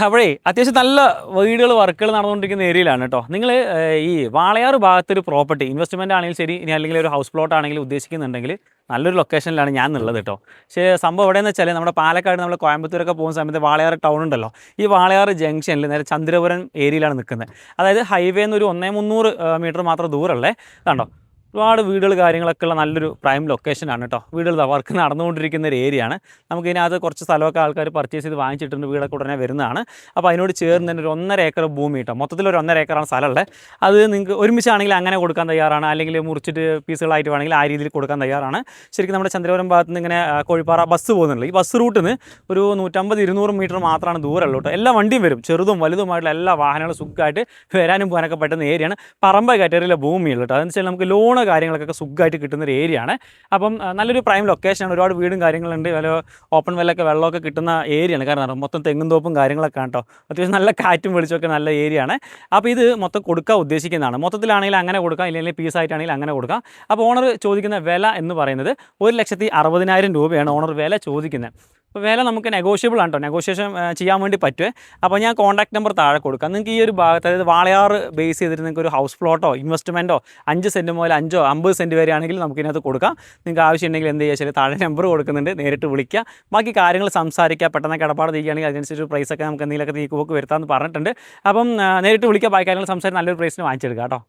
അപ്പോഴേ അത്യാവശ്യം നല്ല വീടുകൾ വർക്കുകൾ നടന്നുകൊണ്ടിരിക്കുന്ന ഏരിയയിലാണ് കേട്ടോ. നിങ്ങൾ ഈ വാളയാർ ഭാഗത്തൊരു പ്രോപ്പർട്ടി ഇൻവെസ്റ്റ്മെൻ്റ് ആണെങ്കിലും ശരി, ഇനി അല്ലെങ്കിൽ ഒരു ഹൗസ് പ്ലോട്ട് ആണെങ്കിലും ഉദ്ദേശിക്കുന്നുണ്ടെങ്കിൽ നല്ലൊരു ലൊക്കേഷനിലാണ് ഞാൻ ഉള്ളത് കേട്ടോ. പക്ഷേ സംഭവം എവിടെയെന്ന് വെച്ചാൽ നമ്മുടെ പാലക്കാട് നമ്മൾ കോയമ്പത്തൂരൊക്കെ പോകുന്ന സമയത്ത് വാളയാർ ടൗൺ ഉണ്ടല്ലോ, ഈ വാളയാർ ജംഗ്ഷനിൽ നേരെ ചന്ദ്രപുരം ഏരിയയിലാണ് നിൽക്കുന്നത്. അതായത് ഹൈവേന്ന് ഒരു 1300 മീറ്റർ മാത്രം ദൂരമല്ലേ. കണ്ടോ, ഒരുപാട് വീടുകൾ കാര്യങ്ങളൊക്കെ ഉള്ള നല്ലൊരു പ്രൈം ലൊക്കേഷനാണ് കേട്ടോ. വീടുകൾ വർക്ക് നടന്നുകൊണ്ടിരിക്കുന്ന ഒരു ഏരിയയാണ്. നമുക്കിതിനകത്ത് കുറച്ച് സ്ഥലമൊക്കെ ആൾക്കാർ പർച്ചേസ് ചെയ്ത് വാങ്ങിച്ചിട്ടുണ്ട്, വീടൊക്കെ ഉടനെ വരുന്നതാണ്. അപ്പോൾ അതിനോട് ചേർന്ന് തന്നെ ഒരു 1.5 ഏക്കർ ഭൂമി കേട്ടോ. മൊത്തത്തിൽ ഒരു 1.5 ഏക്കറാണ് സ്ഥലമുള്ളത്. അത് നിങ്ങൾക്ക് ഒരുമിച്ചാണെങ്കിൽ അങ്ങനെ കൊടുക്കാൻ തയ്യാറാണ്, അല്ലെങ്കിൽ മുറിച്ചിട്ട് പീസുകളായിട്ട് വേണമെങ്കിൽ ആ രീതിയിൽ കൊടുക്കാൻ തയ്യാറാണ്. ശരിക്കും നമ്മുടെ ചന്ദ്രപുരം ഭാഗത്ത് നിന്ന് ഇങ്ങനെ കോഴിപ്പാറ ബസ് പോകുന്നുള്ളൂ. ഈ ബസ് റൂട്ടിൽ നിന്ന് ഒരു 150-200 മീറ്റർ മാത്രമാണ് ദൂരമുള്ളൂ കേട്ടോ. എല്ലാ വണ്ടിയും വരും, ചെറുതും വലുതുമായിട്ടുള്ള എല്ലാ വാഹനങ്ങളും സുഖമായിട്ട് വരാനും പോകാനൊക്കെ പറ്റുന്ന ഏരിയയാണ്. പറമ്പ കാറ്റഗറിയിലെ ഭൂമിയുള്ളൂ കേട്ടോ. അതെന്ന് വെച്ചാൽ നമുക്ക് ലോൺ കാര്യങ്ങളൊക്കെ സുഖമായിട്ട് കിട്ടുന്ന ഒരു ഏരിയയാണ്. അപ്പം നല്ലൊരു പ്രൈം ലൊക്കേഷനാണ്. ഒരുപാട് വീടും കാര്യങ്ങളുണ്ട്, വല്ല ഓപ്പൺ വെള്ളമൊക്കെ കിട്ടുന്ന ഏരിയയാണ്. കാരണം മൊത്തം തെങ്ങും തോപ്പും കാര്യങ്ങളൊക്കെ ആണ് കേട്ടോ. അത്യാവശ്യം നല്ല കാറ്റും വെളിച്ചമൊക്കെ നല്ല ഏരിയയാണ്. അപ്പോൾ ഇത് മൊത്തം കൊടുക്കാൻ ഉദ്ദേശിക്കുന്നതാണ്. മൊത്തത്തിലാണെങ്കിൽ അങ്ങനെ കൊടുക്കാം, ഇല്ലെങ്കിൽ പീസായിട്ടാണെങ്കിൽ അങ്ങനെ കൊടുക്കാം. അപ്പോൾ ഓണർ ചോദിക്കുന്ന വില എന്ന് പറയുന്നത് 1,60,000 രൂപയാണ് ഓണർ വില ചോദിക്കുന്നത്. അപ്പോൾ വില നമുക്ക് നെഗോഷ്യബിൾ ആണ് കേട്ടോ. നെഗോഷിയേഷൻ ചെയ്യാൻ വേണ്ടി പറ്റുമേ. അപ്പോൾ ഞാൻ കോൺടാക്ട് നമ്പർ താഴെ കൊടുക്കാം. നിങ്ങൾക്ക് ഈ ഒരു ഭാഗത്ത്, അതായത് വാളയാർ ബേസ് ചെയ്തിട്ട് നിങ്ങൾക്ക് ഒരു ഹൗസ് പ്ലോട്ടോ ഇൻവെസ്റ്റ്മെൻറ്റോ 5 സെൻറ്റ് മുതൽ 5-50 സെൻറ്റ് വരെ ആണെങ്കിൽ നമുക്കിതിനകത്ത് കൊടുക്കാം. നിങ്ങൾക്ക് ആവശ്യമുണ്ടെങ്കിൽ എന്ത് ചെയ്യുക, താഴെ നമ്പർ കൊടുക്കുന്നുണ്ട്, നേരിട്ട് വിളിക്കുക, ബാക്കി കാര്യങ്ങൾ സംസാരിക്കുക. പെട്ടെന്ന് കിടപ്പാട് തീക്കുകയാണെങ്കിൽ അതിനനുസരിച്ച് പ്രൈസൊക്കെ നമുക്ക് എന്തെങ്കിലുമൊക്കെ നീക്കുപോക്ക് വരുത്താമെന്ന് പറഞ്ഞിട്ടുണ്ട്. അപ്പം നേരിട്ട് വിളിക്കുക, ബാക്കി കാര്യങ്ങൾ സംസാരിച്ച് നല്ലൊരു പ്രൈസിന് വാങ്ങിച്ചെടുക്കുക കേട്ടോ.